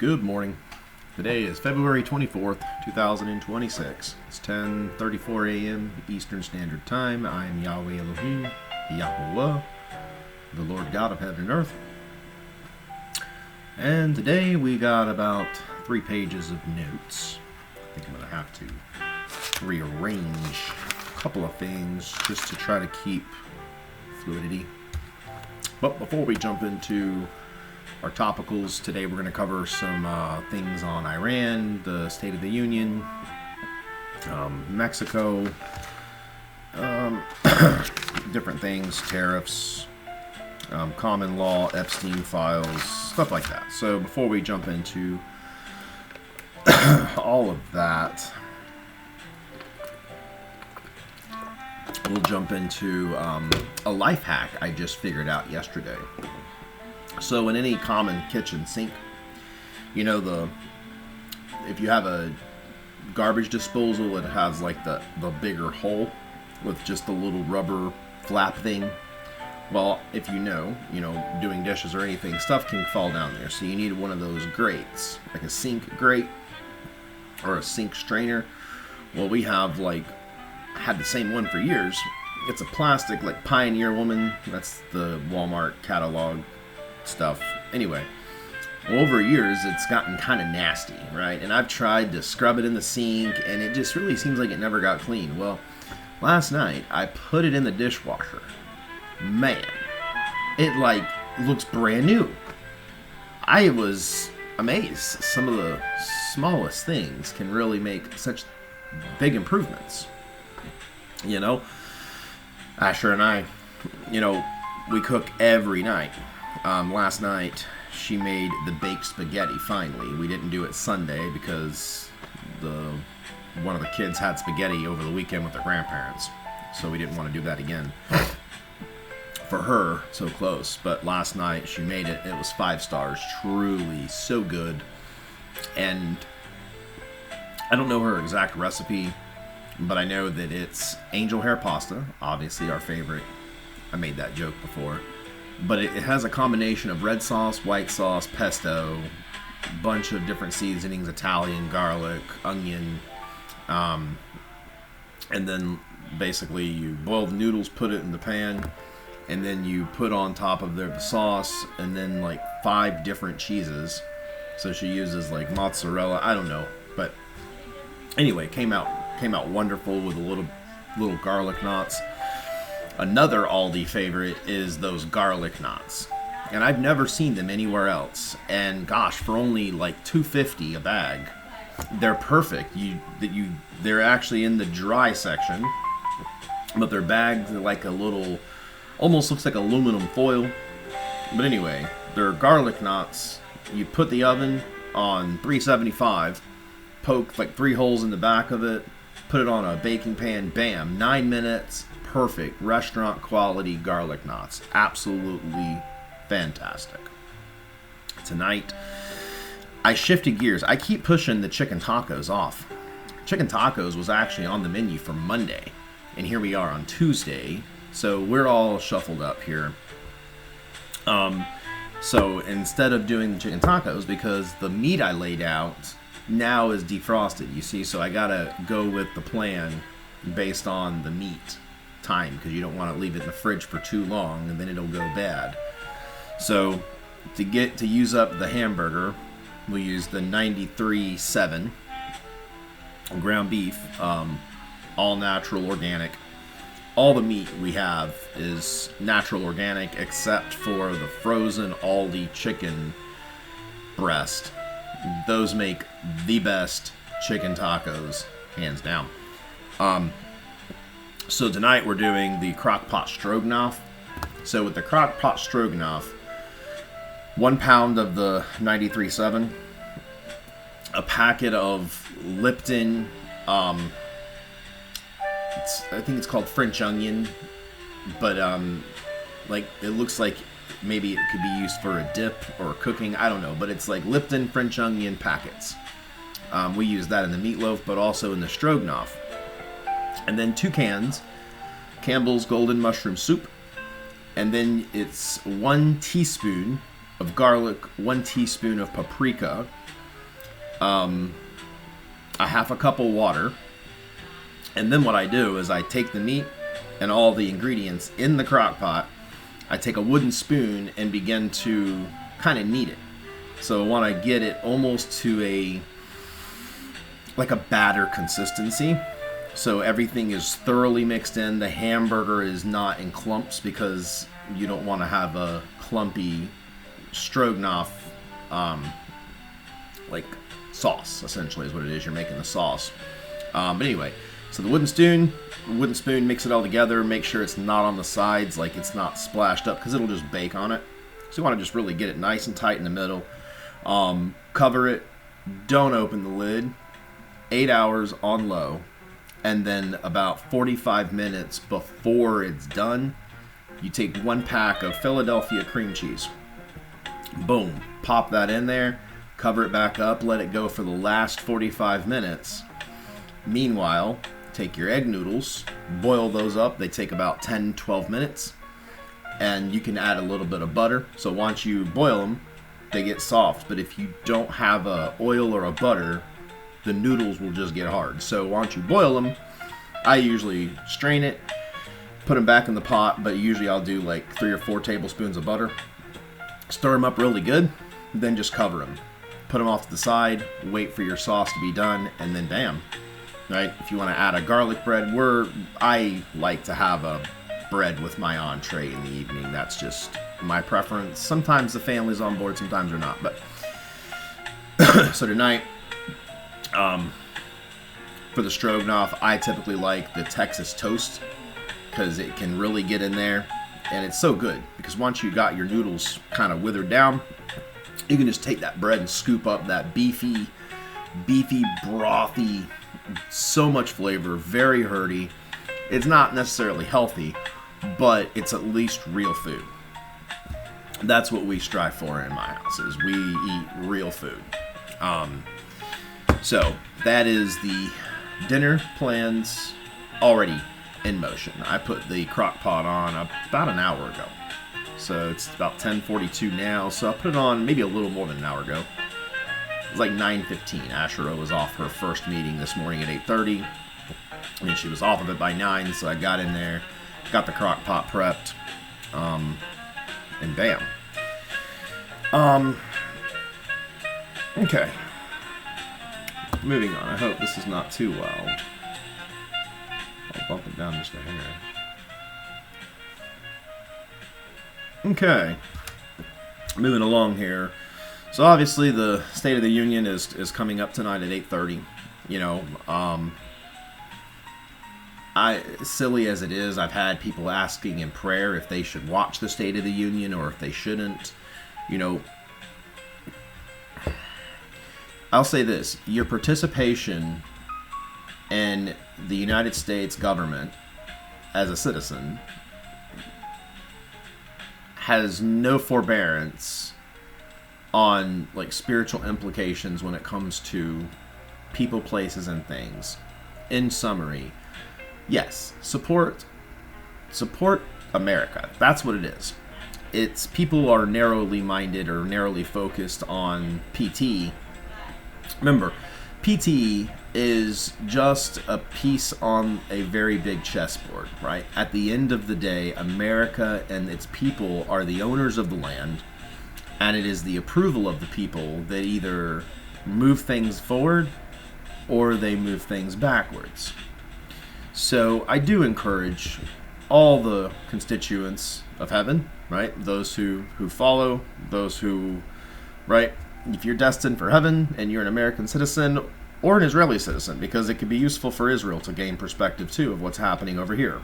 Good morning. Today is February 24th, 2026. It's 10:34 a.m. Eastern Standard Time. I am Yahweh Elohim, Yahweh, the Lord God of heaven and earth. And today we got about 3 pages of notes. I think I'm going to have to rearrange a couple of things just to try to keep fluidity. But before we jump into our topicals, today we're going to cover some things on Iran, the State of the Union, Mexico, different things, tariffs, common law, Epstein files, stuff like that. So before we jump into all of that, we'll jump into a life hack I just figured out yesterday. So in any common kitchen sink, if you have a garbage disposal, it has like the bigger hole with just a little rubber flap thing. Well, if doing dishes or anything, stuff can fall down there. So you need one of those grates, like a sink grate or a sink strainer. Well, we have had the same one for years. It's a plastic, Pioneer Woman. That's the Walmart catalog stuff. Anyway, over years it's gotten kind of nasty, right? And I've tried to scrub it in the sink and it just really seems like it never got clean. Well, last night I put it in the dishwasher. Man, it looks brand new. I was amazed. Some of the smallest things can really make such big improvements. Asher and I, we cook every night. Last night, she made the baked spaghetti, finally. We didn't do it Sunday because one of the kids had spaghetti over the weekend with their grandparents. So we didn't want to do that again. For her, so close. But last night, she made it. It was 5 stars. Truly so good. And I don't know her exact recipe, but I know that it's angel hair pasta, obviously our favorite. I made that joke before. But it has a combination of red sauce, white sauce, pesto, bunch of different seasonings, Italian, garlic, onion, and then basically you boil the noodles, put it in the pan, and then you put on top of there the sauce, and then 5 different cheeses. So she uses mozzarella, I don't know, but anyway, came out wonderful with a little garlic knots. Another Aldi favorite is those garlic knots, and I've never seen them anywhere else. And gosh, for only $2.50 a bag, they're perfect. They're actually in the dry section, but they're bagged like a little, almost looks like aluminum foil. But anyway, they're garlic knots. You put the oven on 375, poke 3 holes in the back of it, put it on a baking pan, bam, 9 minutes. Perfect restaurant quality garlic knots. Absolutely fantastic. Tonight, I shifted gears. I keep pushing the chicken tacos off. Chicken tacos was actually on the menu for Monday, and here we are on Tuesday. So we're all shuffled up here. So instead of doing the chicken tacos, because the meat I laid out now is defrosted, you see, so I gotta go with the plan based on the meat time, because you don't want to leave it in the fridge for too long and then it'll go bad. So to use up the hamburger, we use the 93.7 ground beef, all natural, organic. All the meat we have is natural, organic, except for the frozen Aldi chicken breast. Those make the best chicken tacos, hands down. So tonight we're doing the crock pot stroganoff. So with the crock pot stroganoff, 1 pound of the 93.7, a packet of Lipton, I think it's called French onion, but it looks like maybe it could be used for a dip or cooking, I don't know, but it's Lipton French onion packets. We use that in the meatloaf, but also in the stroganoff. And then 2 cans, Campbell's Golden Mushroom Soup. And then it's 1 teaspoon of garlic, 1 teaspoon of paprika, a half a cup of water, and then what I do is I take the meat and all the ingredients in the crock pot. I take a wooden spoon and begin to kind of knead it. So I want to get it almost to like a batter consistency. So everything is thoroughly mixed in. The hamburger is not in clumps because you don't want to have a clumpy stroganoff like sauce, essentially is what it is. You're making the sauce. But anyway, so the wooden spoon, mix it all together. Make sure it's not on the sides, like it's not splashed up, because it'll just bake on it. So you want to just really get it nice and tight in the middle. Cover it. Don't open the lid. 8 hours on low. And then about 45 minutes before it's done, you take 1 pack of Philadelphia cream cheese. Boom. Pop that in there. Cover it back up. Let it go for the last 45 minutes. Meanwhile, take your egg noodles. Boil those up. They take about 10-12 minutes. And you can add a little bit of butter. So once you boil them, they get soft. But if you don't have a oil or a butter, the noodles will just get hard. So once you boil them, I usually strain it, put them back in the pot, but usually I'll do like 3 or 4 tablespoons of butter. Stir them up really good, then just cover them. Put them off to the side, wait for your sauce to be done, and then bam. Right? If you want to add a garlic bread, I like to have a bread with my entree in the evening. That's just my preference. Sometimes the family's on board, sometimes they're not. But so tonight, for the stroganoff, I typically like the Texas toast because it can really get in there, and it's so good because once you got your noodles kind of withered down, you can just take that bread and scoop up that beefy, brothy, so much flavor, very hearty. It's not necessarily healthy, but it's at least real food. That's what we strive for in my house, is we eat real food. So that is the dinner plans already in motion. I put the crock pot on about an hour ago. So it's about 10:42 now. So I put it on maybe a little more than an hour ago. It was like 9:15. Ashera was off her first meeting this morning at 8:30. I mean, she was off of it by 9, so I got in there, got the crock pot prepped, and bam. Okay. Moving on. I hope this is not too loud. I'll bump it down just a hair. Okay. Moving along here. So obviously the State of the Union is coming up tonight at 8:30. You know, silly as it is, I've had people asking in prayer if they should watch the State of the Union or if they shouldn't. You know, I'll say this: your participation in the United States government as a citizen has no forbearance on like spiritual implications when it comes to people, places, and things. In summary, yes, support America. That's what it is. It's people are narrowly minded or narrowly focused on PT. Remember, PT is just a piece on a very big chessboard, right? At the end of the day, America and its people are the owners of the land, and it is the approval of the people that either move things forward or they move things backwards. So I do encourage all the constituents of heaven, right? Those who follow, those who, right? If you're destined for heaven and you're an American citizen or an Israeli citizen, because it could be useful for Israel to gain perspective too of what's happening over here.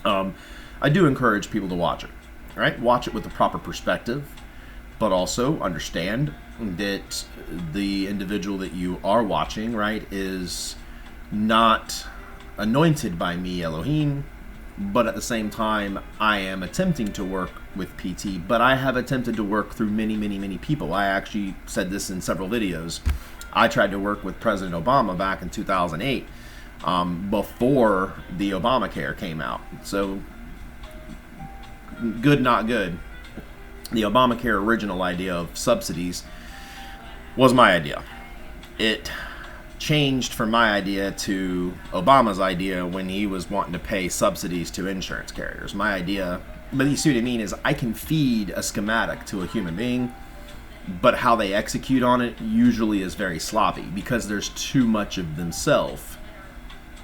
I do encourage people to watch it, right? Watch it with the proper perspective, but also understand that the individual that you are watching, right, is not anointed by me, Elohim, but at the same time, I am attempting to work with PT, but I have attempted to work through many, many, many people. I actually said this in several videos. I tried to work with President Obama back in 2008, before the Obamacare came out. So, good, not good. The Obamacare original idea of subsidies was my idea. It changed from my idea to Obama's idea when he was wanting to pay subsidies to insurance carriers. My idea, but you see what I mean, is I can feed a schematic to a human being, but how they execute on it usually is very sloppy because there's too much of themselves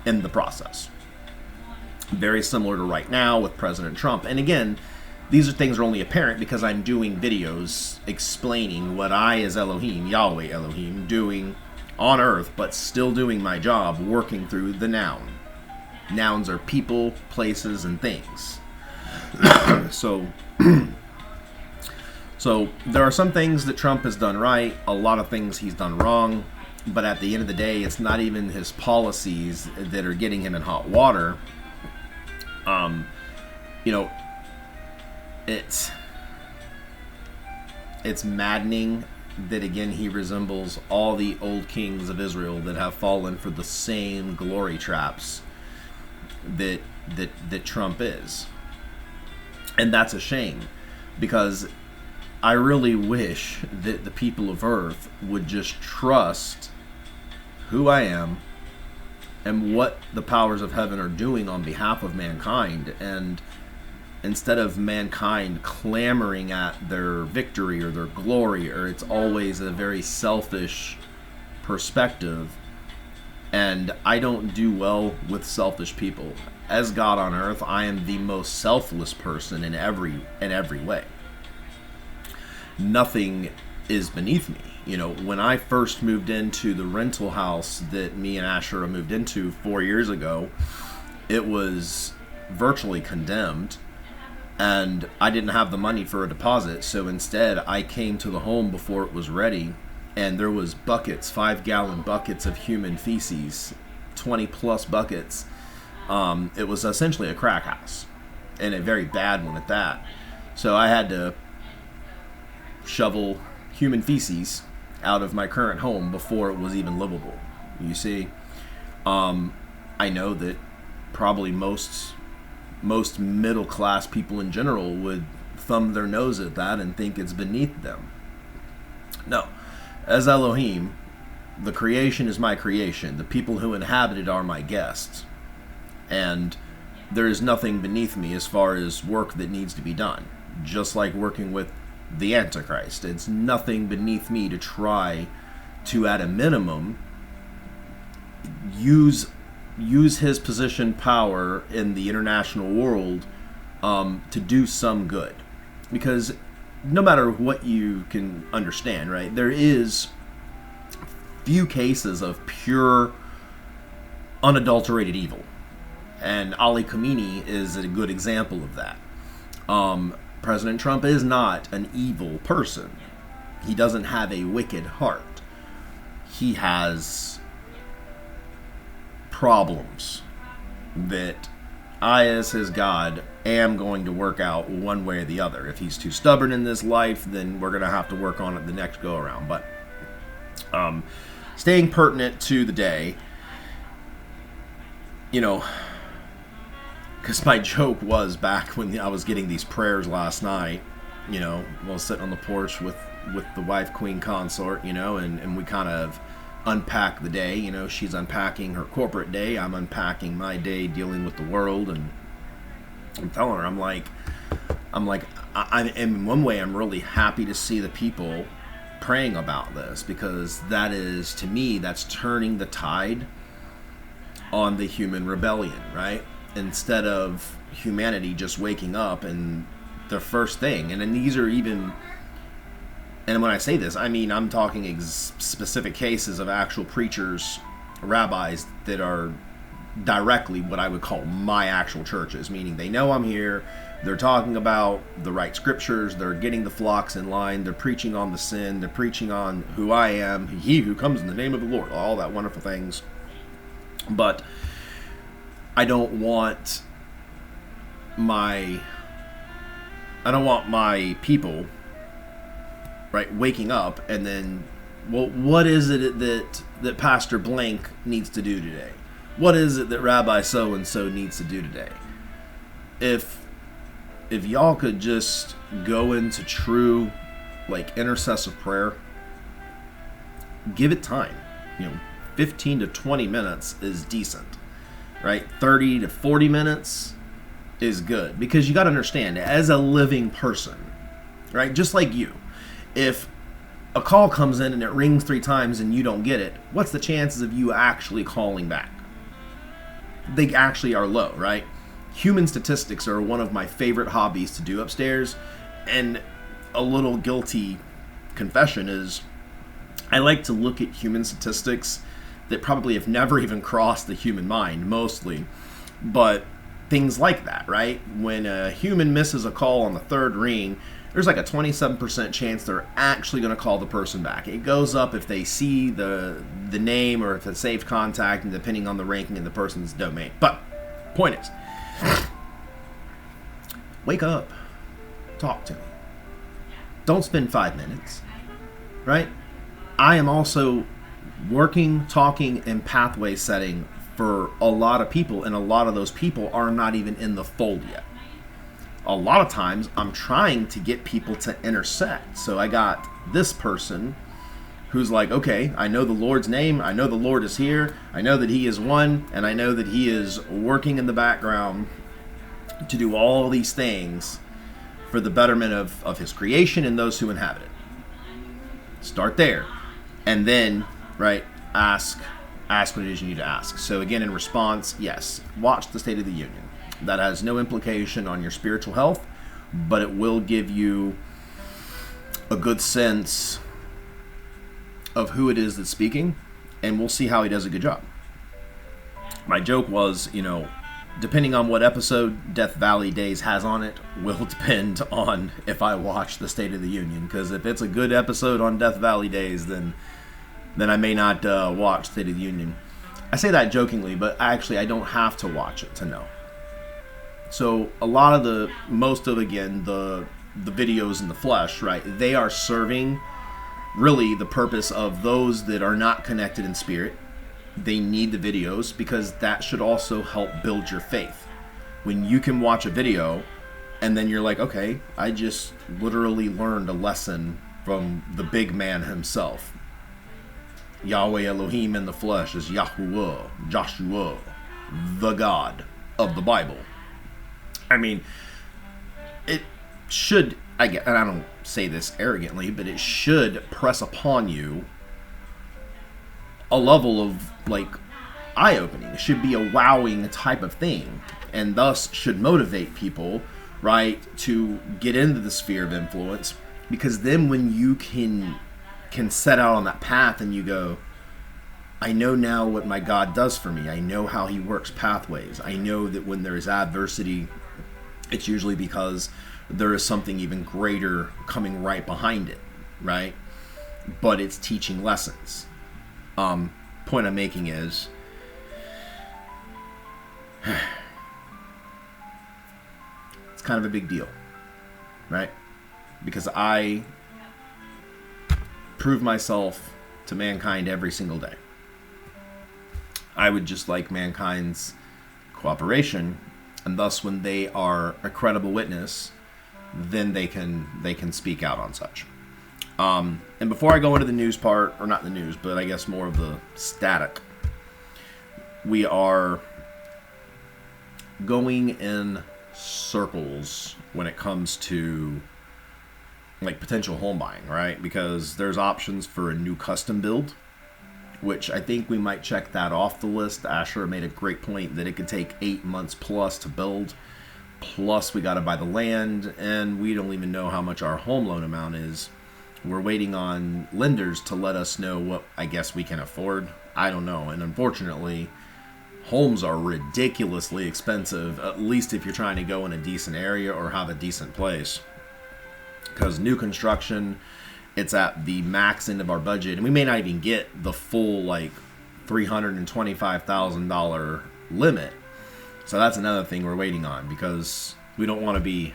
in the process. Very similar to right now with President Trump. And again, these are things are only apparent because I'm doing videos explaining what I as Elohim, Yahweh Elohim, doing on earth, but still doing my job, working through the noun. Nouns are people, places, and things. So there are some things that Trump has done right, a lot of things he's done wrong, but at the end of the day, it's not even his policies that are getting him in hot water. It's maddening that again he resembles all the old kings of Israel that have fallen for the same glory traps that Trump is. And that's a shame, because I really wish that the people of earth would just trust who I am and what the powers of heaven are doing on behalf of mankind, and instead of mankind clamoring at their victory or their glory, or it's always a very selfish perspective. And I don't do well with selfish people. As God on earth, I am the most selfless person in every way. Nothing is beneath me. When I first moved into the rental house that me and Asherah moved into 4 years ago, it was virtually condemned, and I didn't have the money for a deposit. So instead, I came to the home before it was ready, and there was buckets, 5-gallon buckets of human feces, 20 plus buckets. It was essentially a crack house, and a very bad one at that. So I had to shovel human feces out of my current home before it was even livable. You see, I know that probably most middle class people in general would thumb their nose at that and think it's beneath them. No, as Elohim, the creation is my creation. The people who inhabit it are my guests, and there is nothing beneath me as far as work that needs to be done. Just like working with the Antichrist, it's nothing beneath me to try to, at a minimum, use his position, power in the international world to do some good. Because no matter what you can understand, right, there is few cases of pure, unadulterated evil, and Ali Khamenei is a good example of that. President Trump is not an evil person. He doesn't have a wicked heart. He has problems that I, as his God, am going to work out one way or the other. If he's too stubborn in this life, then we're going to have to work on it the next go around. But staying pertinent to the day, because my joke was back when I was getting these prayers last night, while sitting on the porch with the wife, Queen Consort, and we kind of unpack the day. She's unpacking her corporate day. I'm unpacking my day dealing with the world, and I'm telling her, I'm like, in one way, I'm really happy to see the people praying about this, because that is, to me, that's turning the tide on the human rebellion, right? Instead of humanity just waking up and the first thing, and then these are even, and when I say this, I mean I'm talking specific cases of actual preachers, rabbis that are directly what I would call my actual churches, meaning they know I'm here, they're talking about the right scriptures, they're getting the flocks in line, they're preaching on the sin, they're preaching on who I am, he who comes in the name of the Lord, all that wonderful things. But I don't want my people, right, waking up and then, well, what is it that Pastor Blank needs to do today? What is it that Rabbi so-and-so needs to do today? If if y'all could just go into true, like, intercessive prayer, give it time. 15 to 20 minutes is decent, right? 30 to 40 minutes is good, because you got to understand, as a living person, right? Just like you, if a call comes in and it rings 3 times and you don't get it, what's the chances of you actually calling back? They actually are low, right? Human statistics are one of my favorite hobbies to do upstairs, and a little guilty confession is I like to look at human statistics that probably have never even crossed the human mind, mostly, but things like that, right? When a human misses a call on the 3rd ring, there's like a 27% chance they're actually going to call the person back. It goes up if they see the name, or if it's saved contact, and depending on the ranking in the person's domain. But point is, wake up, talk to me. Don't spend 5 minutes, right? I am also working, talking, and pathway setting for a lot of people, and a lot of those people are not even in the fold yet. A lot of times I'm trying to get people to intersect. So I got this person who's like, okay, I know the Lord's name, I know the Lord is here, I know that he is one, and I know that he is working in the background to do all these things for the betterment of his creation and those who inhabit it. Start there. And then, right, ask what it is you need to ask. So again, in response, yes, watch the State of the Union. That has no implication on your spiritual health, but it will give you a good sense of who it is that's speaking, and we'll see how he does a good job. My joke was, depending on what episode Death Valley Days has on it, will depend on if I watch the State of the Union. Because if it's a good episode on Death Valley Days, then I may not watch State of the Union. I say that jokingly, but actually I don't have to watch it to know. So a lot of most of the videos in the flesh, right, they are serving really the purpose of those that are not connected in spirit. They need the videos because that should also help build your faith. When you can watch a video and then you're like, okay, I just literally learned a lesson from the big man himself. Yahweh Elohim in the flesh is Yahuwah, Joshua, the God of the Bible. I mean, it should, and I don't say this arrogantly, but it should press upon you a level of, like, eye-opening. It should be a wowing type of thing, and thus should motivate people, right, to get into the sphere of influence, because then when you can set out on that path and you go, I know now what my God does for me. I know how he works pathways. I know that when there is adversity, it's usually because there is something even greater coming right behind it, right? But it's teaching lessons. Point I'm making is, it's kind of a big deal, right? Because I prove myself to mankind every single day. I would just like mankind's cooperation, and thus when they are a credible witness, then they can speak out on such. And before I go into the news part, or not the news, but I guess more of the static, we are going in circles when it comes to, like, potential home buying, right? Because there's options for a new custom build, which I think we might check that off the list. Asher made a great point that it could take 8 months plus to build. Plus we got to buy the land, and we don't even know how much our home loan amount is. We're waiting on lenders to let us know what I guess we can afford. I don't know. And unfortunately, homes are ridiculously expensive, at least if you're trying to go in a decent area or have a decent place. Because new construction, it's at the max end of our budget, and we may not even get the full, like, $325,000 limit. So that's another thing we're waiting on, because we don't want to be,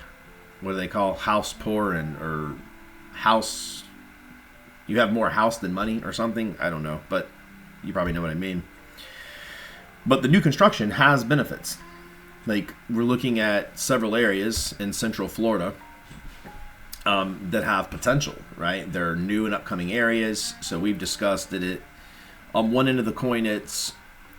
what do they call, house poor, or house, you have more house than money or something. I don't know, but you probably know what I mean. But the new construction has benefits. Like, we're looking at several areas in Central Florida that have potential, right? There are new and upcoming areas. So we've discussed that on one end of the coin, it's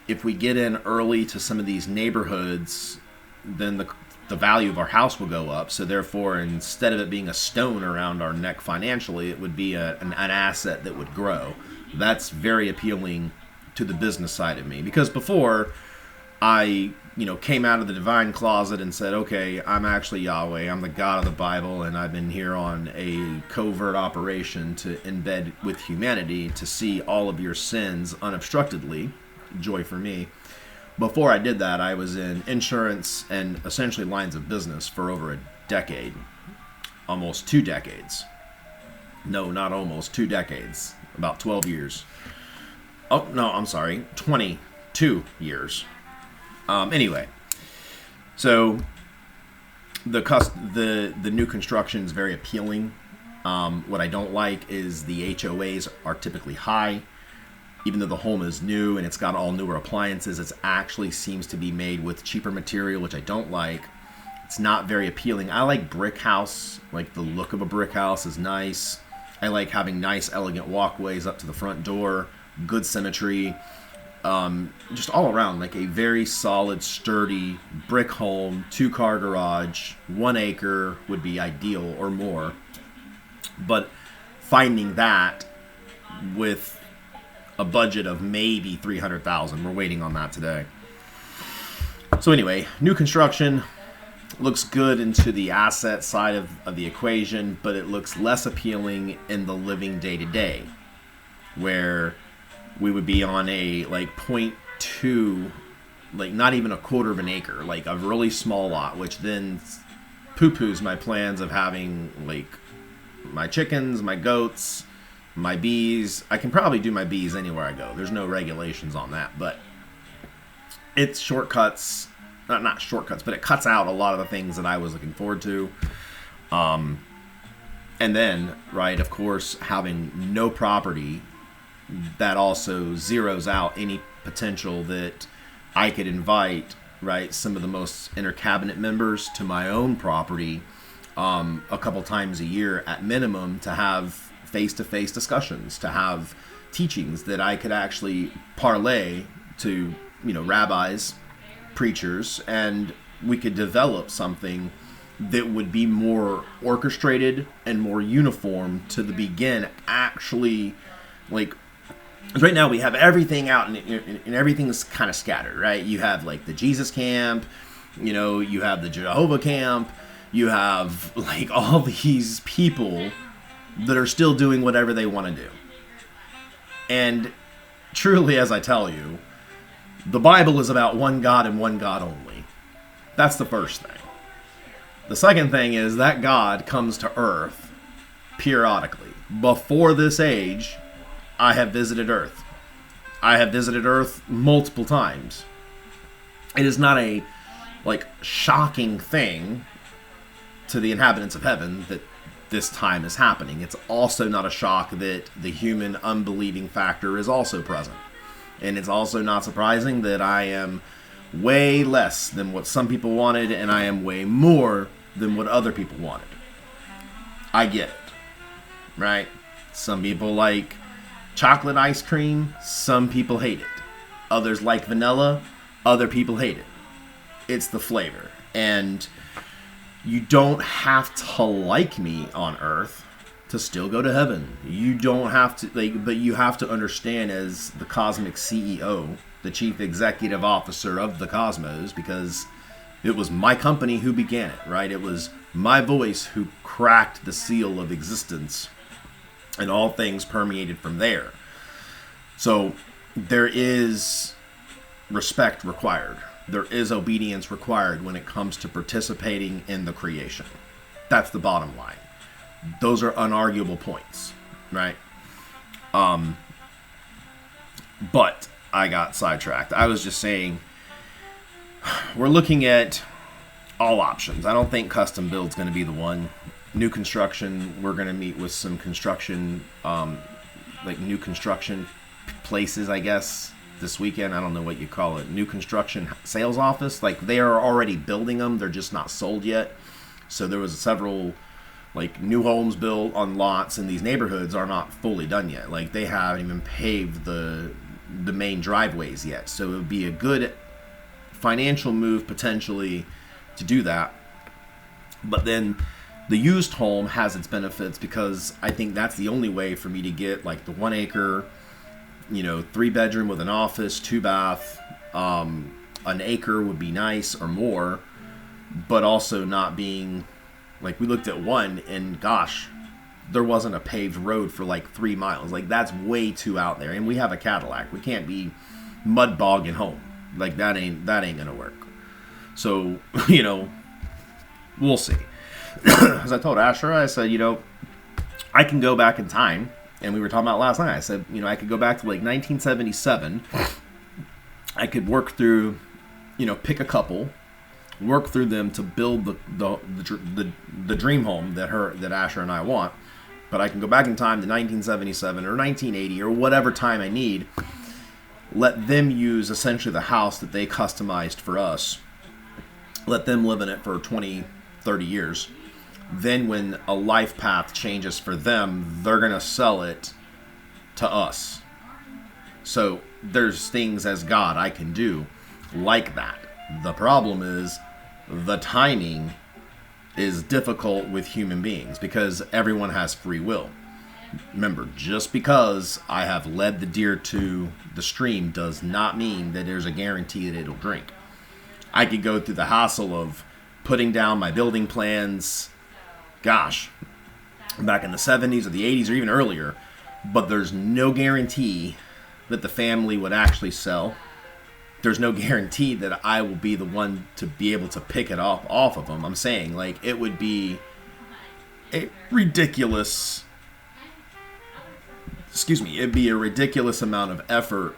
if we get in early to some of these neighborhoods, then the value of our house will go up. So therefore, instead of it being a stone around our neck financially, it would be an asset that would grow. That's very appealing to the business side of me, because before I came out of the divine closet and said, okay, I'm actually Yahweh, I'm the God of the Bible, and I've been here on a covert operation to embed with humanity to see all of your sins unobstructedly. Joy for me. Before I did that, I was in insurance and essentially lines of business for over a decade. Almost 2 decades. No, not almost, 2 decades. About 12 years. Oh, no, I'm sorry. 22 years. Anyway, so the new construction is very appealing. What I don't like is the HOAs are typically high. Even though the home is new and it's got all newer appliances, it actually seems to be made with cheaper material, which I don't like. It's not very appealing. I like brick house. Like, the look of a brick house is nice. I like having nice, elegant walkways up to the front door, good symmetry. Just all around, like a very solid, sturdy brick home, 2-car garage, 1 acre would be ideal or more. But finding that with a budget of maybe $300,000, we're waiting on that today. So anyway, new construction looks good into the asset side of the equation, but it looks less appealing in the living day-to-day, where we would be on a like 0.2, like not even a quarter of an acre, like a really small lot, which then poo-poos my plans of having like my chickens, my goats, my bees. I can probably do my bees anywhere I go. There's no regulations on that, but it's shortcuts, not shortcuts, but it cuts out a lot of the things that I was looking forward to. And then, right, of course, having no property, that also zeroes out any potential that I could invite, right, some of the most inner cabinet members to my own property a couple times a year at minimum, to have face-to-face discussions, to have teachings that I could actually parlay to, rabbis, preachers, and we could develop something that would be more orchestrated and more uniform to the begin. Actually, like, right now we have everything out and everything's kind of scattered, right? You have like the Jesus camp, you have the Jehovah camp, you have like all these people that are still doing whatever they want to do. And truly, as I tell you, the Bible is about one God and one God only. That's the first thing. The second thing is that God comes to earth periodically. Before this age, I have visited earth. I have visited earth multiple times. It is not a shocking thing to the inhabitants of heaven that this time is happening. It's also not a shock that the human unbelieving factor is also present. And it's also not surprising that I am way less than what some people wanted, and I am way more than what other people wanted. I get it, right? Some people like chocolate ice cream, some people hate it. Others like vanilla, other people hate it. It's the flavor. And you don't have to like me on earth to still go to heaven. You don't have to, but you have to understand, as the cosmic CEO, the chief executive officer of the cosmos, because it was my company who began it, right? It was my voice who cracked the seal of existence, and all things permeated from there. So there is respect required. There is obedience required when it comes to participating in the creation. That's the bottom line. Those are unarguable points, right? But I got sidetracked. I was just saying, we're looking at all options. I don't think custom build's going to be the one. New construction, we're going to meet with some construction, new construction places, I guess, this weekend. I don't know what you call it, new construction sales office. Like, they are already building them, they're just not sold yet. So there was several like new homes built on lots in these neighborhoods are not fully done yet. Like, they haven't even paved the main driveways yet. So it would be a good financial move potentially to do that. But then the used home has its benefits, because I think that's the only way for me to get like the 1 acre, 3-bedroom with an office, 2-bath. An acre would be nice or more, but also not being like, we looked at one and gosh, there wasn't a paved road for like 3 miles. Like, that's way too out there. And we have a Cadillac. We can't be mud bogging home. Like, that ain't gonna work. So, we'll see. As I told Asher, I said, I can go back in time, and we were talking about last night. I said, I could go back to like 1977. I could work through, pick a couple, work through them to build the dream home that Asher and I want. But I can go back in time to 1977 or 1980 or whatever time I need. Let them use essentially the house that they customized for us. Let them live in it for 20, 30 years. Then when a life path changes for them, they're going to sell it to us. So there's things as God I can do like that. The problem is the timing is difficult with human beings, because everyone has free will. Remember, just because I have led the deer to the stream does not mean that there's a guarantee that it'll drink. I could go through the hassle of putting down my building plans, gosh, back in the 70s or the 80s or even earlier, but there's no guarantee that the family would actually sell. There's no guarantee that I will be the one to be able to pick it up off of them. I'm saying, like, it would be a ridiculous, it'd be a ridiculous amount of effort,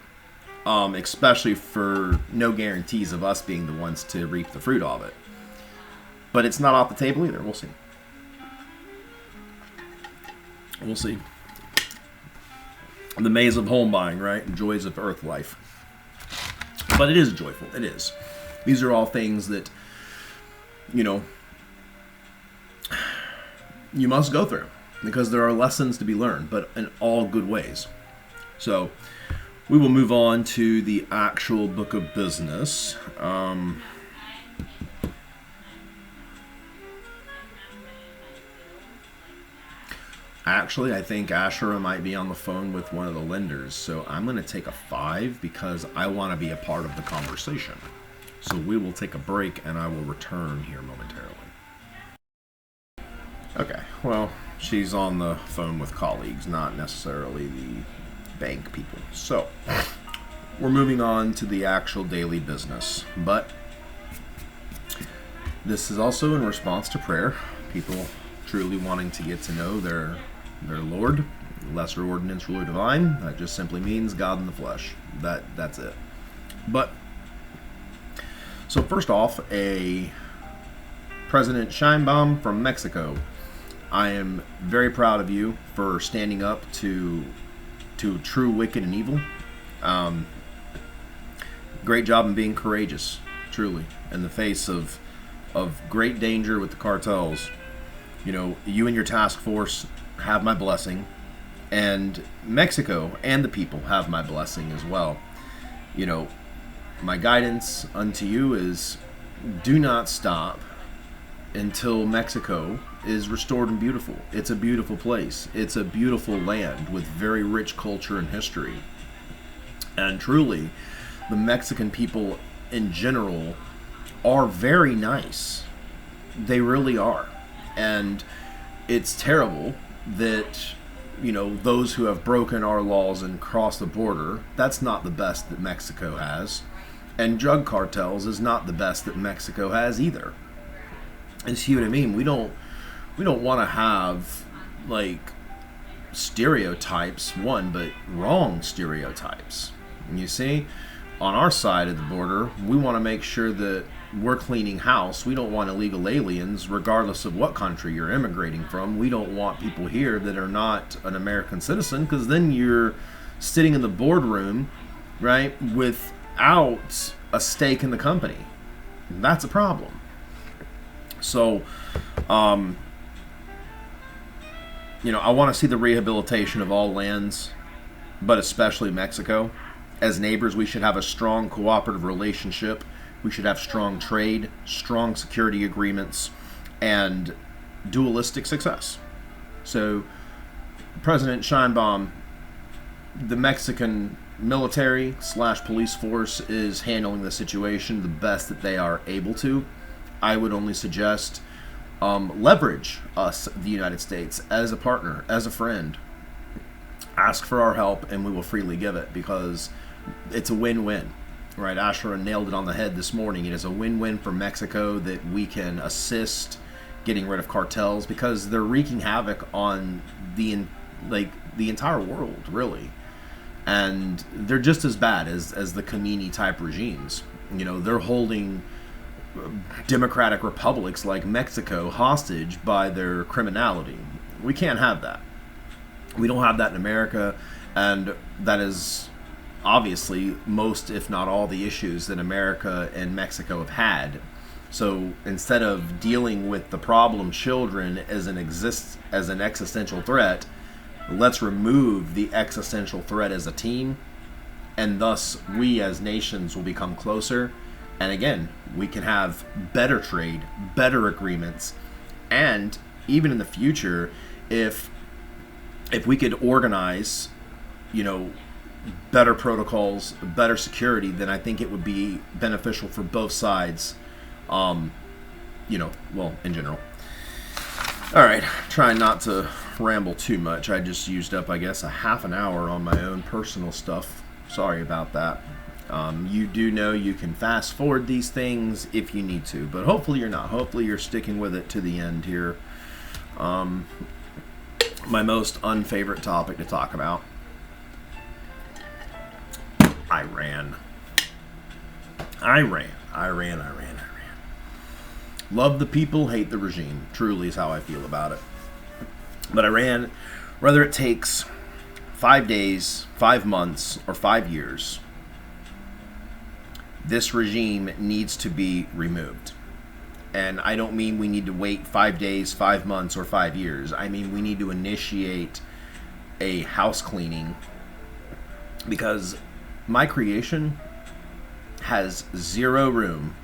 especially for no guarantees of us being the ones to reap the fruit of it. But it's not off the table either. We'll see. We'll see. The maze of home buying, right? And joys of earth life. But it is joyful. It is. These are all things that, you must go through, because there are lessons to be learned, but in all good ways. So we will move on to the actual book of business. Actually, I think Asherah might be on the phone with one of the lenders, so I'm going to take a 5 because I want to be a part of the conversation. So we will take a break, and I will return here momentarily. Okay, well, she's on the phone with colleagues, not necessarily the bank people. So we're moving on to the actual daily business, but this is also in response to prayer. People truly wanting to get to know their Lord, lesser ordinance, ruler divine. That just simply means God in the flesh. That's it. But so first off, a President Scheinbaum from Mexico. I am very proud of you for standing up to true wicked and evil. Great job in being courageous, truly, in the face of great danger with the cartels. You and your task force have my blessing, and Mexico and the people have my blessing as well. My guidance unto you is, do not stop until Mexico is restored and beautiful. It's a beautiful place. It's a beautiful land with very rich culture and history. And truly, the Mexican people in general are very nice. They really are. And it's terrible that, those who have broken our laws and crossed the border, that's not the best that Mexico has. And drug cartels is not the best that Mexico has either. And see what I mean? We don't want to have, stereotypes, but wrong stereotypes. And you see, on our side of the border, we want to make sure that we're cleaning house. We don't want illegal aliens, regardless of what country you're immigrating from. We don't want people here that are not an American citizen, because then you're sitting in the boardroom right, without a stake in the company. That's a problem. So, I want to see the rehabilitation of all lands, but especially Mexico. As neighbors, we should have a strong cooperative relationship. We should have strong trade, strong security agreements, and dualistic success. So, President Scheinbaum, the Mexican military / police force is handling the situation the best that they are able to. I would only suggest leverage us, the United States, as a partner, as a friend. Ask for our help, and we will freely give it, because it's a win-win. Right? Ashura nailed it on the head this morning. It is a win-win for Mexico that we can assist getting rid of cartels, because they're wreaking havoc on the entire world, really. And they're just as bad as the Khomeini type regimes. They're holding democratic republics like Mexico hostage by their criminality. We can't have that. We don't have that in America, and that is obviously most, if not all, the issues that America and Mexico have had. So instead of dealing with the problem children as an existential threat, let's remove the existential threat as a team, and thus we as nations will become closer. And again, we can have better trade, better agreements, and even in the future, if we could organize, better protocols, better security, then I think it would be beneficial for both sides. In general. All right, trying not to ramble too much. I just used up, I guess, a half an hour on my own personal stuff. Sorry about that. You do know you can fast forward these things if you need to, but hopefully you're not. Hopefully you're sticking with it to the end here. My most unfavorite topic to talk about. Iran. Love the people, hate the regime. Truly is how I feel about it. But Iran, whether it takes 5 days, 5 months, or 5 years, this regime needs to be removed. And I don't mean we need to wait 5 days, 5 months, or 5 years. I mean we need to initiate a house cleaning, because my creation has zero room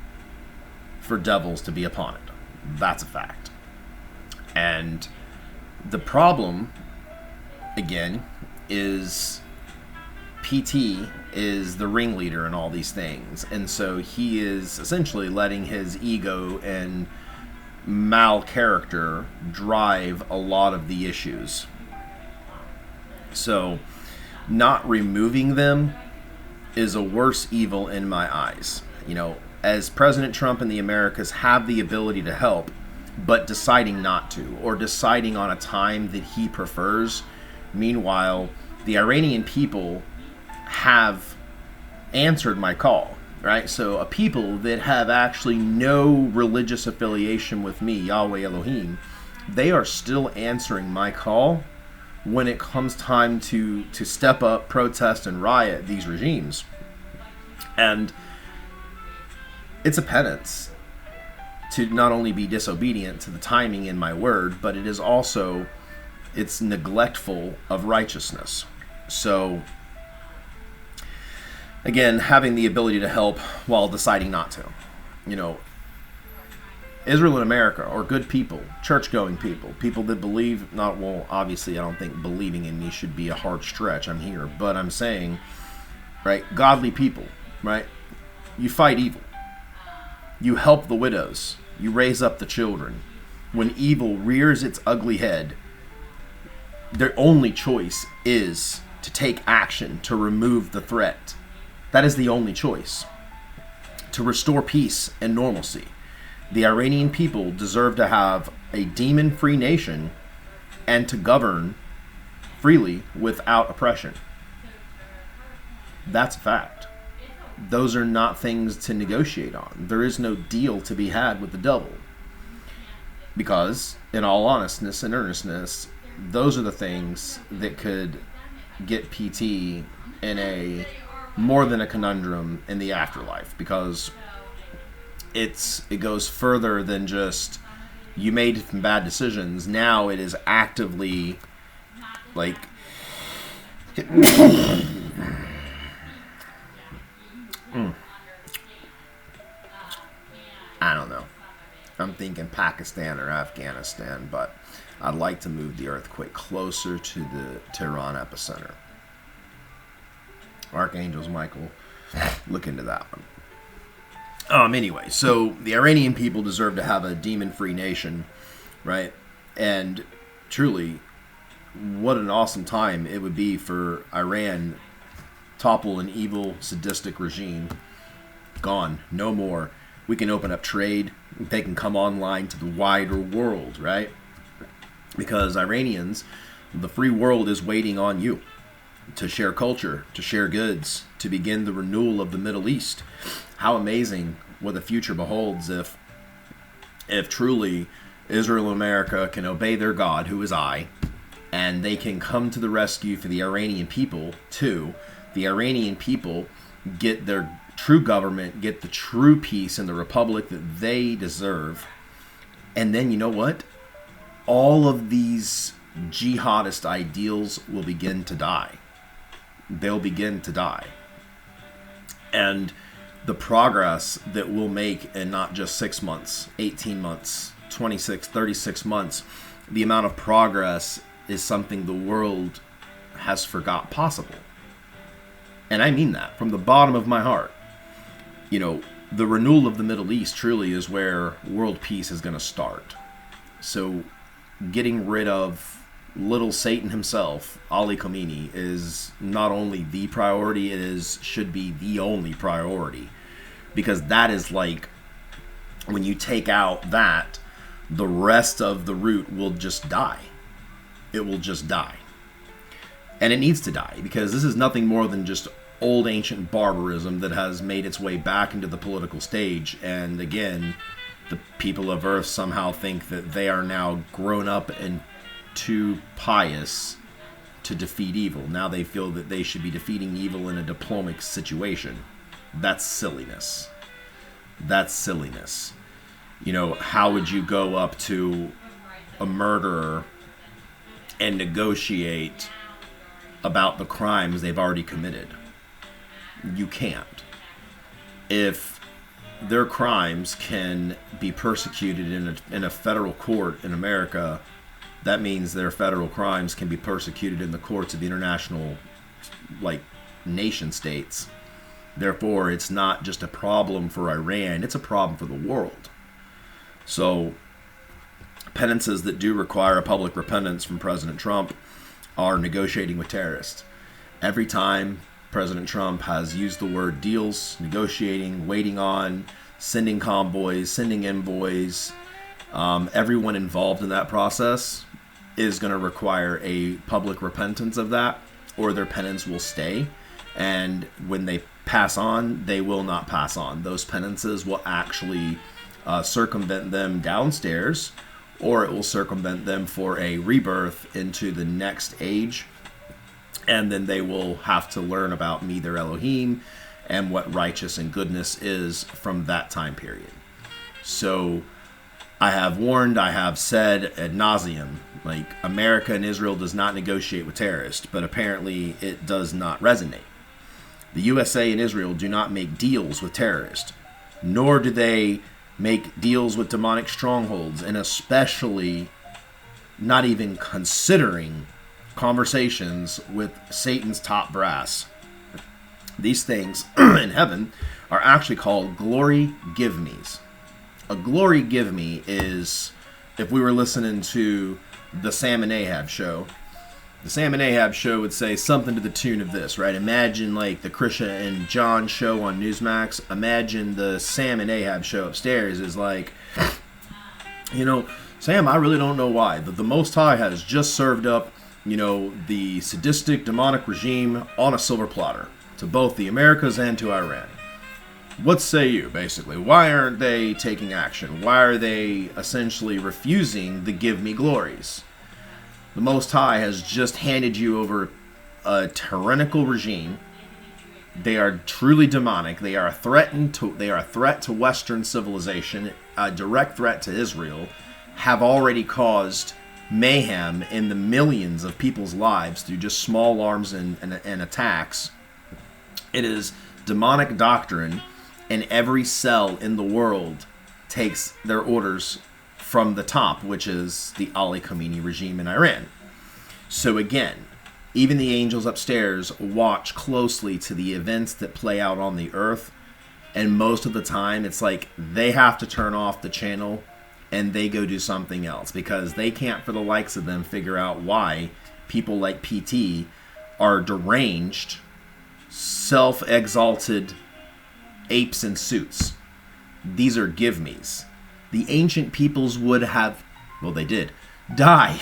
for devils to be upon it. That's a fact. And the problem, again, is PT is the ringleader in all these things. And so he is essentially letting his ego and mal character drive a lot of the issues. So not removing them is a worse evil in my eyes. As President Trump and the Americas have the ability to help, but deciding not to, or deciding on a time that he prefers. Meanwhile, the Iranian people have answered my call, right? So a people that have actually no religious affiliation with me, Yahweh Elohim, they are still answering my call when it comes time to step up, protest, and riot these regimes. And it's a penance to not only be disobedient to the timing in my word, but it's neglectful of righteousness. So again, having the ability to help while deciding not to. Israel and America are good people, church-going people that believe, obviously I don't think believing in me should be a hard stretch. I'm here, but I'm saying, right, godly people, right? You fight evil. You help the widows. You raise up the children. When evil rears its ugly head, their only choice is to take action to remove the threat. That is the only choice. To restore peace and normalcy. The Iranian people deserve to have a demon-free nation and to govern freely without oppression. That's a fact. Those are not things to negotiate on. There is no deal to be had with the devil. Because, in all honestness and earnestness, those are the things that could get PT in a more than a conundrum in the afterlife, because it goes further than just you made some bad decisions. Now it is actively like I don't know. I'm thinking Pakistan or Afghanistan, but I'd like to move the earthquake closer to the Tehran epicenter. Archangels Michael, look into that one. Anyway, so the Iranian people deserve to have a demon-free nation, right? And truly, what an awesome time it would be for Iran topple an evil, sadistic regime. Gone. No more. We can open up trade. They can come online to the wider world, right? Because Iranians, the free world is waiting on you to share culture, to share goods, to begin the renewal of the Middle East. How amazing what the future beholds if truly Israel and America can obey their God, who is I, and they can come to the rescue for the Iranian people too. The Iranian people get their true government, get the true peace and the republic that they deserve. And then you know what? All of these jihadist ideals will begin to die. They'll begin to die. And the progress that we'll make in not just 6 months, 18 months, 26, 36 months, the amount of progress is something the world has forgot possible. And I mean that from the bottom of my heart. You know, the renewal of the Middle East truly is where world peace is going to start. So getting rid of little Satan himself, Ali Khamenei, is not only the priority, should be the only priority. Because that is like, when you take out that, the rest of the root will just die. It will just die. And it needs to die, because this is nothing more than just old ancient barbarism that has made its way back into the political stage. And again, the people of Earth somehow think that they are now grown up and too pious to defeat evil. Now they feel that they should be defeating evil in a diplomatic situation. That's silliness. That's silliness. You know, how would you go up to a murderer and negotiate about the crimes they've already committed? You can't. If their crimes can be persecuted in a federal court in America, that means their federal crimes can be persecuted in the courts of the international, like, nation states. Therefore, it's not just a problem for Iran, it's a problem for the world. So, penances that do require a public repentance from President Trump are negotiating with terrorists. Every time President Trump has used the word deals, negotiating, waiting on, sending convoys, sending envoys, everyone involved in that process is going to require a public repentance of that, or their penance will stay. And when they pass on, they will not pass on. Those penances will actually circumvent them downstairs, or it will circumvent them for a rebirth into the next age. And then they will have to learn about me, their Elohim, and what righteous and goodness is from that time period. So I have warned, I have said ad nauseum, like, America and Israel does not negotiate with terrorists, but apparently it does not resonate. The USA and Israel do not make deals with terrorists, nor do they make deals with demonic strongholds, and especially not even considering conversations with Satan's top brass. These things in heaven are actually called glory give-me's. A glory give-me is, if we were listening to the Sam and Ahab show, the Sam and Ahab show would say something to the tune of this, right? Imagine like the Krisha and John show on Newsmax. Imagine the Sam and Ahab show upstairs is like, you know, Sam, I really don't know why. The Most High has just served up, you know, the sadistic demonic regime on a silver platter to both the Americas and to Iran. What say you, basically? Why aren't they taking action? Why are they essentially refusing the give me glories? The Most High has just handed you over a tyrannical regime They are truly demonic. They are a threat to Western civilization, a direct threat to Israel, have already caused mayhem in the millions of people's lives through just small arms and attacks. It is demonic doctrine, and every cell in the world takes their orders from the top, which is the Ali Khamenei regime in Iran. So again, even the angels upstairs watch closely to the events that play out on the earth, and most of the time it's like they have to turn off the channel and they go do something else, because they can't, for the likes of them, figure out why people like PT are deranged, self-exalted apes in suits. These are give-me's. The ancient peoples would have, well, they did, die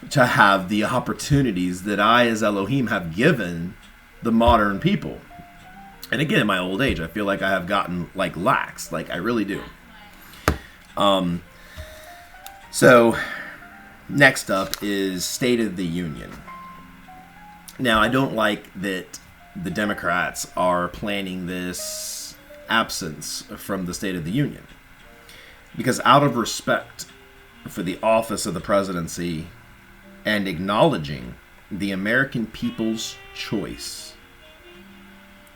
to have the opportunities that I, as Elohim, have given the modern people. And again, in my old age, I feel like I have gotten, like, lax. Like, I really do. So, next up is State of the Union. Now, I don't like that the Democrats are planning this absence from the State of the Union, because out of respect for the office of the presidency and acknowledging the American people's choice,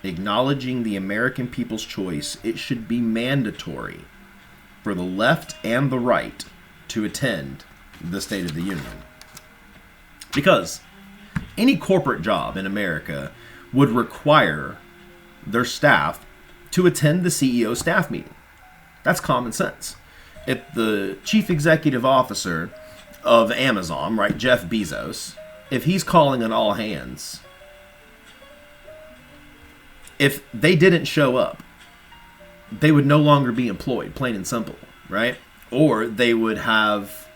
it should be mandatory for the left and the right to attend the State of the Union. Because any corporate job in America would require their staff to attend the CEO staff meeting. That's common sense. If the chief executive officer of Amazon, right, Jeff Bezos, if he's calling an all hands, if they didn't show up, they would no longer be employed, plain and simple, right? Or they would have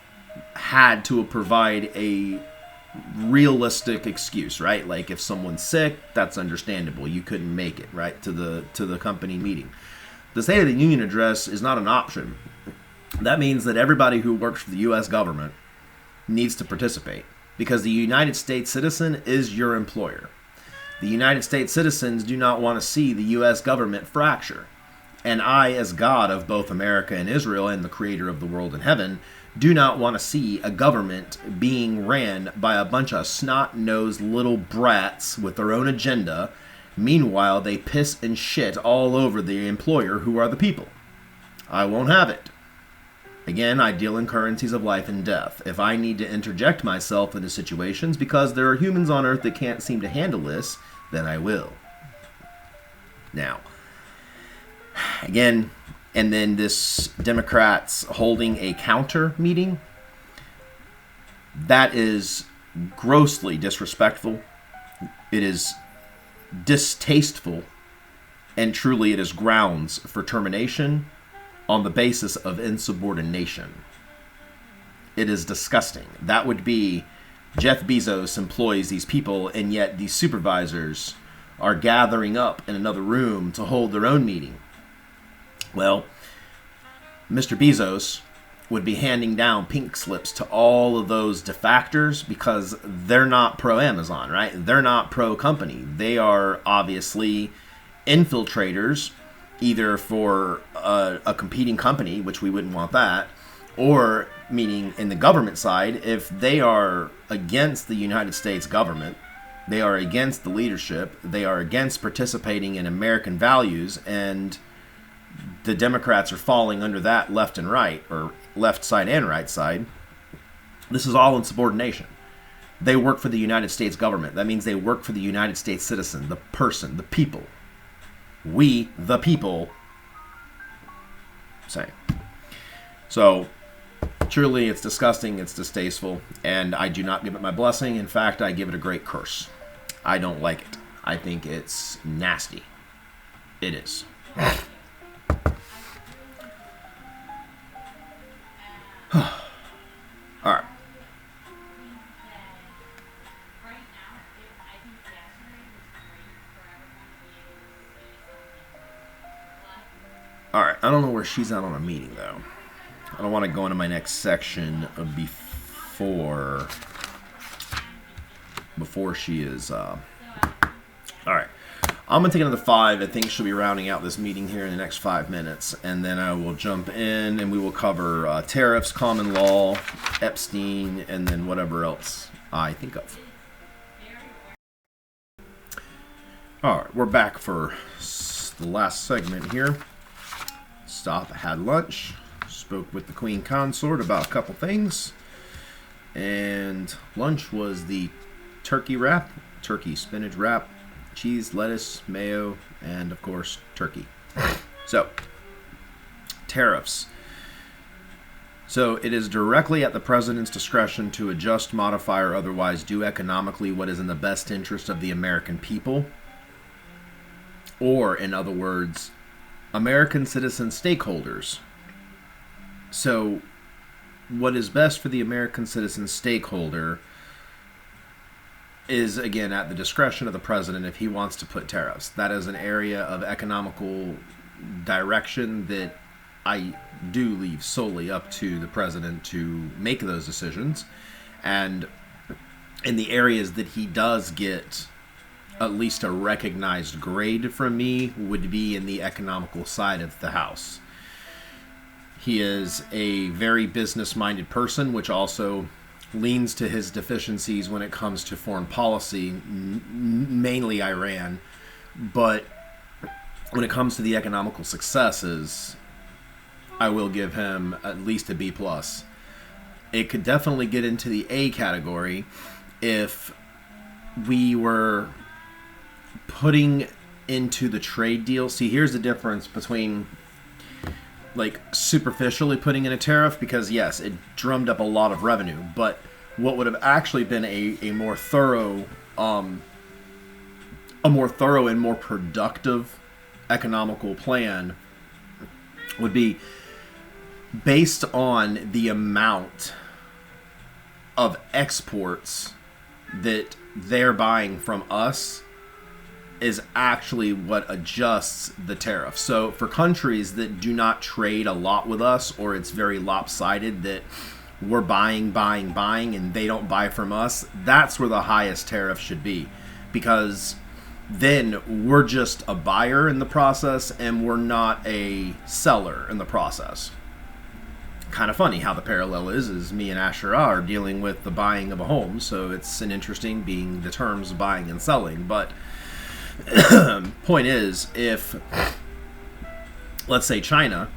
had to provide a realistic excuse, right? Like if someone's sick, that's understandable. You couldn't make it, right, to the company meeting. The State of the Union address is not an option. That means that everybody who works for the U.S. government needs to participate, because the United States citizen is your employer. The United States citizens do not want to see the U.S. government fracture. And I, as God of both America and Israel and the creator of the world and heaven, do not want to see a government being ran by a bunch of snot-nosed little brats with their own agenda. Meanwhile, they piss and shit all over the employer, who are the people. I won't have it. Again, I deal in currencies of life and death. If I need to interject myself into situations because there are humans on Earth that can't seem to handle this, then I will. Now, again, and then this Democrats holding a counter meeting, that is grossly disrespectful. It is distasteful, and truly it is grounds for termination on the basis of insubordination. It is disgusting. That would be Jeff Bezos employs these people, and yet these supervisors are gathering up in another room to hold their own meeting. Well, Mr. Bezos would be handing down pink slips to all of those defectors because they're not pro-Amazon, right? They're not pro-company. They are obviously infiltrators, either for a competing company, which we wouldn't want that, or meaning in the government side, if they are against the United States government, they are against the leadership, they are against participating in American values, and the Democrats are falling under that left and right, or left side and right side. This is all insubordination. They work for the United States government. That means they work for the United States citizen, the person, the people. We, the people, say. So, truly, it's disgusting, it's distasteful, and I do not give it my blessing. In fact, I give it a great curse. I don't like it. I think it's nasty. It is. All right. All right. I don't know where she's at on a meeting, though. I don't want to go into my next section before she is. All right. I'm going to take another 5. I think she'll be rounding out this meeting here in the next 5 minutes. And then I will jump in and we will cover tariffs, common law, Epstein, and then whatever else I think of. All right, we're back for the last segment here. Stop, had lunch, spoke with the Queen Consort about a couple things. And lunch was the turkey wrap, turkey spinach wrap, cheese, lettuce, mayo, and of course, turkey. So, tariffs. So, it is directly at the president's discretion to adjust, modify, or otherwise do economically what is in the best interest of the American people. Or, in other words, American citizen stakeholders. So, what is best for the American citizen stakeholder is, again, at the discretion of the president if he wants to put tariffs. That is an area of economical direction that I do leave solely up to the president to make those decisions. And in the areas that he does get at least a recognized grade from me would be in the economical side of the house. He is a very business-minded person, which also leans to his deficiencies when it comes to foreign policy, mainly Iran. But when it comes to the economical successes, I will give him at least a B+. It could definitely get into the A category if we were putting into the trade deal. See, here's the difference between like superficially putting in a tariff, because yes, it drummed up a lot of revenue, but what would have actually been a more thorough and more productive economical plan would be based on the amount of exports that they're buying from us is actually what adjusts the tariff. So for countries that do not trade a lot with us, or it's very lopsided that we're buying, and they don't buy from us, that's where the highest tariff should be. Because then we're just a buyer in the process, and we're not a seller in the process. Kind of funny how the parallel is me and Ashura are dealing with the buying of a home, so it's an interesting being the terms of buying and selling. But point is, if let's say China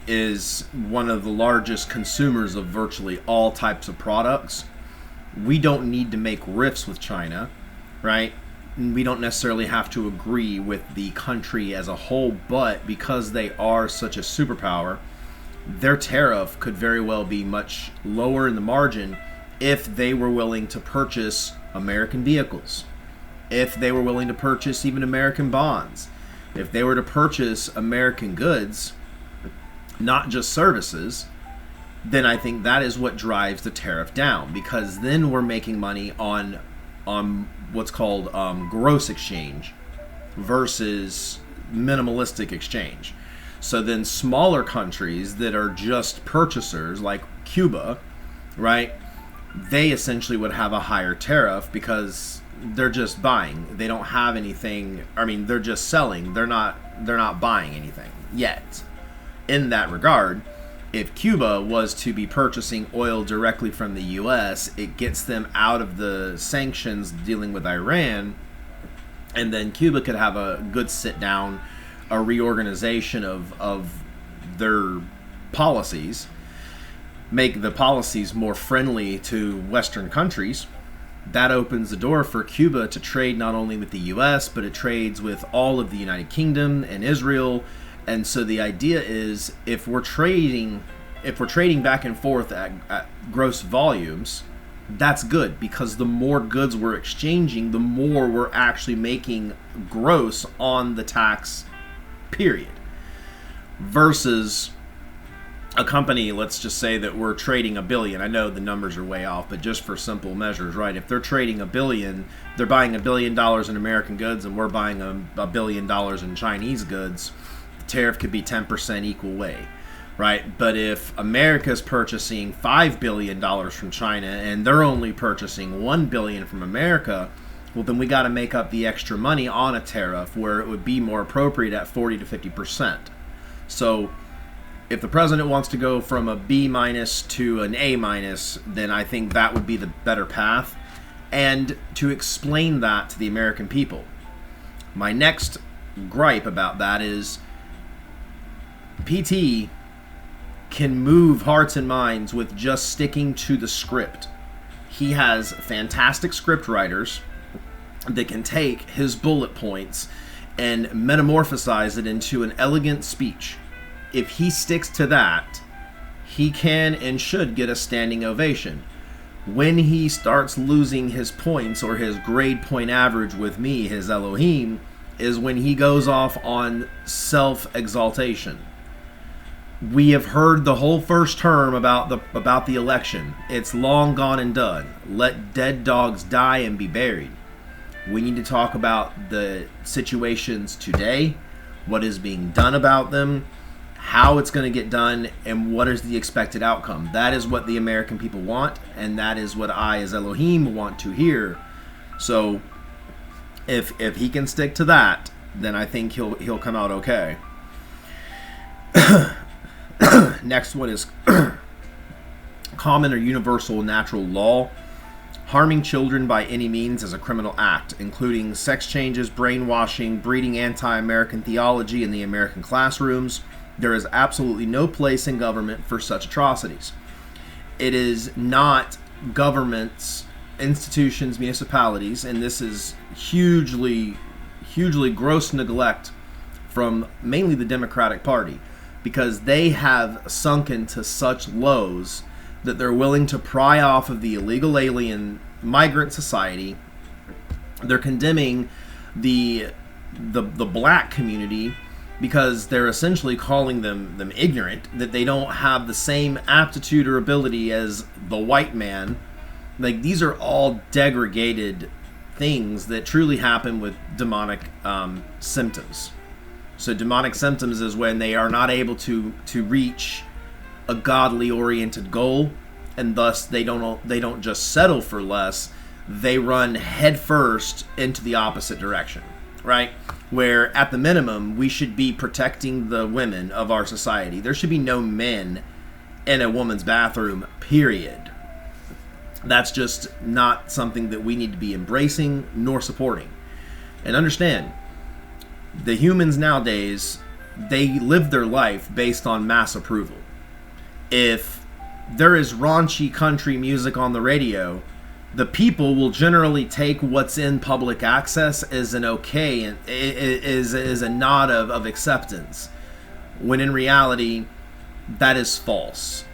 is one of the largest consumers of virtually all types of products, we don't need to make riffs with China, right? We don't necessarily have to agree with the country as a whole, but because they are such a superpower, their tariff could very well be much lower in the margin if they were willing to purchase American vehicles, if they were willing to purchase even American bonds, if they were to purchase American goods, not just services, then I think that is what drives the tariff down, because then we're making money on what's called gross exchange versus minimalistic exchange. So then smaller countries that are just purchasers, like Cuba, right, they essentially would have a higher tariff because they're just buying. They don't have anything. I mean, they're just selling. They're not buying anything yet. In that regard, if Cuba was to be purchasing oil directly from the U.S., it gets them out of the sanctions dealing with Iran, and then Cuba could have a good sit down, a reorganization of their policies, make the policies more friendly to Western countries. That opens the door for Cuba to trade not only with the U.S., but it trades with all of the United Kingdom and Israel. And so the idea is, if we're trading back and forth at gross volumes, that's good, because the more goods we're exchanging, the more we're actually making gross on the tax period. Versus a company, let's just say that we're trading $1 billion. I know the numbers are way off, but just for simple measures, right? If they're trading $1 billion, they're buying $1 billion in American goods, and we're buying $1 billion in Chinese goods. The tariff could be 10% equal way, right? But if America's purchasing $5 billion from China and they're only purchasing $1 billion from America, Well, then we got to make up the extra money on a tariff where it would be more appropriate at 40 to 50%. So if the president wants to go from a B minus to an A minus, then I think that would be the better path. And to explain that to the American people. My next gripe about that is PT can move hearts and minds with just sticking to the script. He has fantastic script writers that can take his bullet points and metamorphosize it into an elegant speech. If he sticks to that, he can and should get a standing ovation. When he starts losing his points or his grade point average with me, his Elohim, is when he goes off on self-exaltation. We have heard the whole first term about the election. It's long gone and done. Let dead dogs die and be buried. We need to talk about the situations today, what is being done about them, how it's going to get done, and what is the expected outcome. That is what the American people want, and that is what I as Elohim want to hear. So if he can stick to that, then I think he'll come out okay. Next one is common or universal natural law. Harming children by any means is a criminal act, including sex changes, brainwashing, breeding anti-American theology in the American classrooms. There is absolutely no place in government for such atrocities. It is not governments, institutions, municipalities, and this is hugely gross neglect from mainly the Democratic Party, because they have sunk into such lows that they're willing to pry off of the illegal alien migrant society. They're condemning the black community because they're essentially calling them ignorant, that they don't have the same aptitude or ability as the white man. Like, these are all degraded things that truly happen with demonic symptoms. So demonic symptoms is when they are not able to reach a godly oriented goal, and thus they don't just settle for less, they run headfirst into the opposite direction, right? Where at the minimum we should be protecting the women of our society. There should be no men in a woman's bathroom, period. That's just not something that we need to be embracing nor supporting. And understand, the humans nowadays, they live their life based on mass approval. If there is raunchy country music on the radio, the people will generally take what's in public access as an okay and is a nod of acceptance, when in reality that is false.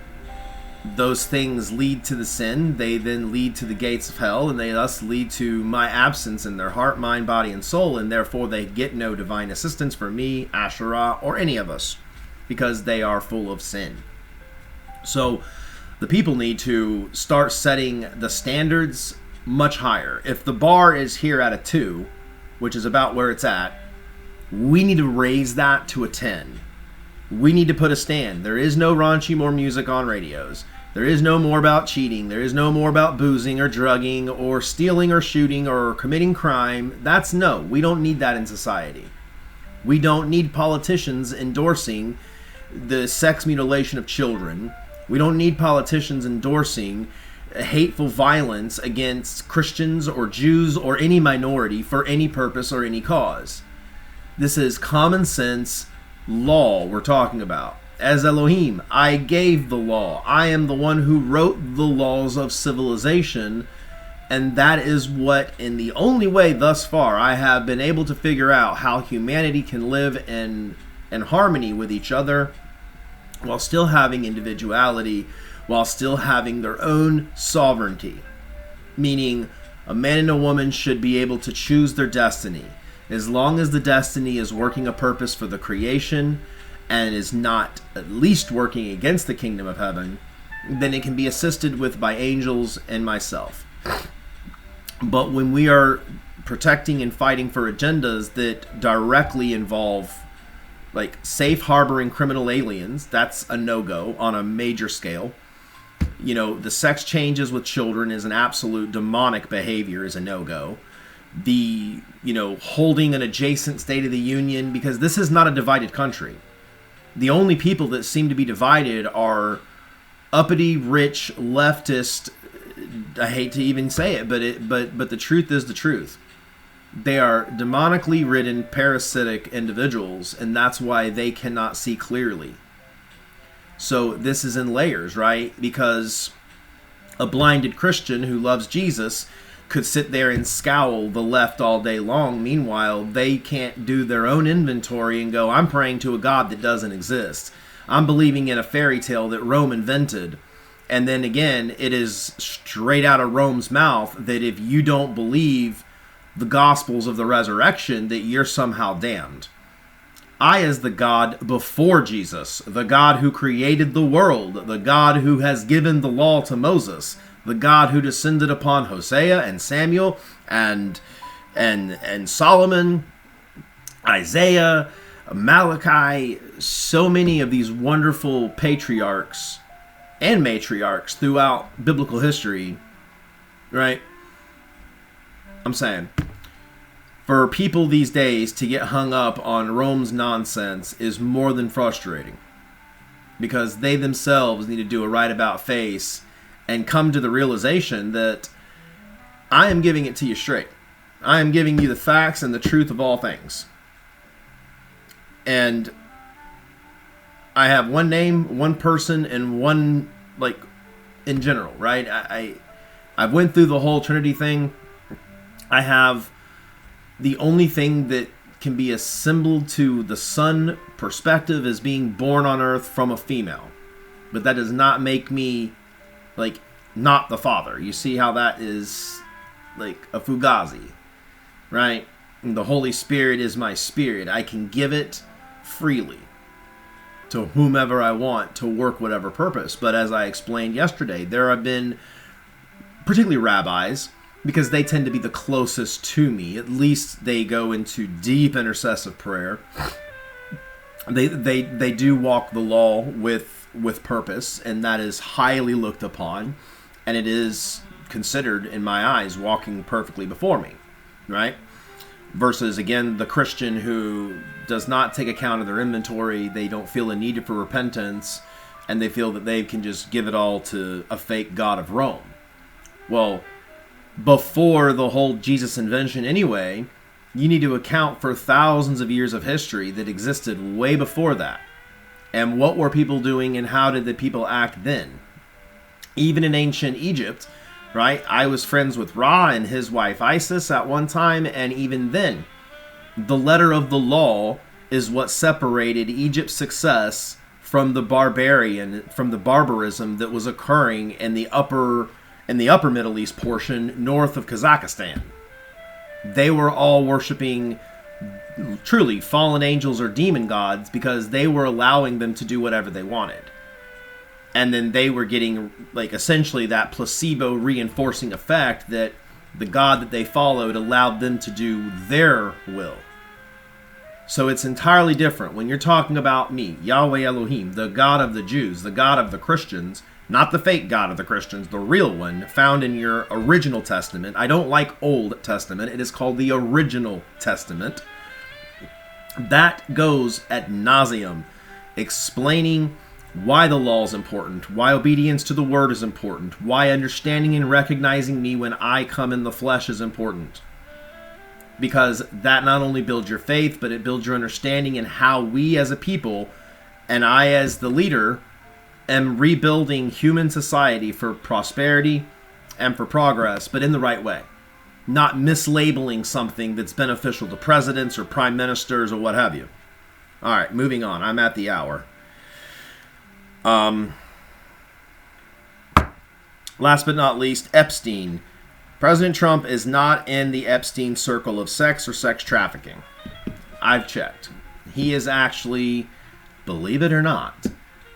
Those things lead to the sin, they then lead to the gates of hell, and they thus lead to my absence in their heart, mind, body, and soul, and therefore they get no divine assistance from me, Asherah, or any of us, because they are full of sin. So the people need to start setting the standards much higher. If the bar is here at a 2, which is about where it's at, we need to raise that to a 10. We need to put a stand. There is no raunchy more music on radios. There is no more about cheating. There is no more about boozing or drugging or stealing or shooting or committing crime. We don't need that in society. We don't need politicians endorsing the sex mutilation of children. We don't need politicians endorsing hateful violence against Christians or Jews or any minority for any purpose or any cause. This is common sense law we're talking about. As Elohim, I gave the law. I am the one who wrote the laws of civilization, and that is what, in the only way thus far, I have been able to figure out how humanity can live in harmony with each other, while still having individuality, while still having their own sovereignty. Meaning, a man and a woman should be able to choose their destiny. As long as the destiny is working a purpose for the creation, and is not at least working against the kingdom of heaven, then it can be assisted with by angels and myself. But when we are protecting and fighting for agendas that directly involve like safe harboring criminal aliens, that's a no-go on a major scale. You know, the sex changes with children is an absolute demonic behavior, is a no-go. the, holding an adjacent State of the Union, because this is not a divided country. The only people that seem to be divided are uppity, rich, leftist. I hate to even say it, but the truth is the truth. They are demonically ridden, parasitic individuals, and that's why they cannot see clearly. So this is in layers, right? Because a blinded Christian who loves Jesus could sit there and scowl the left all day long. Meanwhile, they can't do their own inventory and go, I'm praying to a God that doesn't exist. I'm believing in a fairy tale that Rome invented. And then again, it is straight out of Rome's mouth that if you don't believe the Gospels of the resurrection, that you're somehow damned. I, as the God before Jesus, the God who created the world, the God who has given the law to Moses, the God who descended upon Hosea and Samuel and Solomon, Isaiah, Malachi, so many of these wonderful patriarchs and matriarchs throughout biblical history, right? I'm saying, for people these days to get hung up on Rome's nonsense is more than frustrating, because they themselves need to do a right about face and come to the realization that I am giving it to you straight. I am giving you the facts and the truth of all things. And I have one name, one person, and one, in general, right? I've went through the whole Trinity thing. I have the only thing that can be assembled to the Son perspective is being born on earth from a female. But that does not make me, not the Father. You see how that is, a fugazi, right? And the Holy Spirit is my spirit. I can give it freely to whomever I want to work whatever purpose. But as I explained yesterday, there have been, particularly rabbis, because they tend to be the closest to me. At least they go into deep intercessive prayer. They do walk the law with purpose, and that is highly looked upon, and it is considered, in my eyes, walking perfectly before me, right? Versus, again, the Christian who does not take account of their inventory. They don't feel a need for repentance, and they feel that they can just give it all to a fake god of Rome. Well, before the whole Jesus invention anyway, you need to account for thousands of years of history that existed way before that. And what were people doing, and how did the people act then? Even in ancient Egypt, right? I was friends with Ra and his wife Isis at one time, and even then, the letter of the law is what separated Egypt's success from the barbarism that was occurring in the upper Middle East portion north of Kazakhstan. They were all worshiping truly fallen angels or demon gods because they were allowing them to do whatever they wanted. And then they were getting, essentially that placebo reinforcing effect that the God that they followed allowed them to do their will. So it's entirely different. When you're talking about me, Yahweh Elohim, the God of the Jews, the God of the Christians, not the fake God of the Christians, the real one, found in your original testament. I don't like Old Testament. It is called the original testament. That goes ad nauseum, explaining why the law is important, why obedience to the word is important, why understanding and recognizing me when I come in the flesh is important. Because that not only builds your faith, but it builds your understanding in how we as a people, and I as the leader, am rebuilding human society for prosperity and for progress, but in the right way. Not mislabeling something that's beneficial to presidents or prime ministers or what have you. All right, moving on. I'm at the hour. Last but not least, Epstein. President Trump is not in the Epstein circle of sex or sex trafficking. I've checked. He is actually, believe it or not,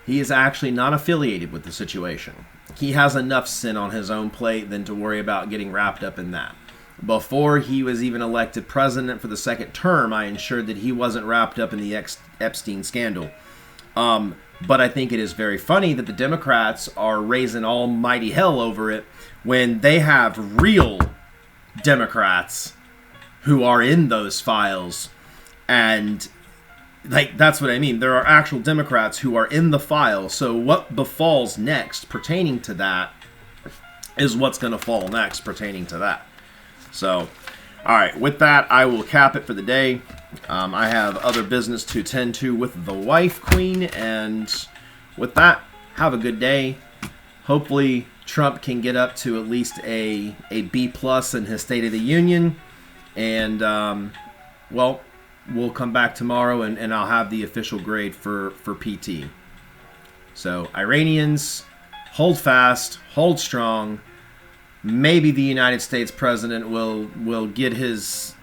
he is actually not affiliated with the situation. He has enough sin on his own plate than to worry about getting wrapped up in that. Before he was even elected president for the second term, I ensured that he wasn't wrapped up in the Epstein scandal. But I think it is very funny that the Democrats are raising almighty hell over it when they have real Democrats who are in those files. And like, that's what I mean. There are actual Democrats who are in the file. So what befalls next pertaining to that is what's going to fall next pertaining to that. So, all right, with that, I will cap it for the day. I have other business to tend to with the wife queen. And with that, have a good day. Hopefully Trump can get up to at least a B plus in his State of the Union. And, well, we'll come back tomorrow and I'll have the official grade for PT. So, Iranians, hold fast, hold strong. Maybe the United States president will get his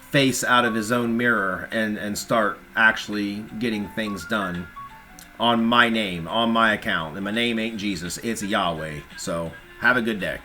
face out of his own mirror and start actually getting things done on my name, on my account. And my name ain't Jesus, it's Yahweh. So, have a good day.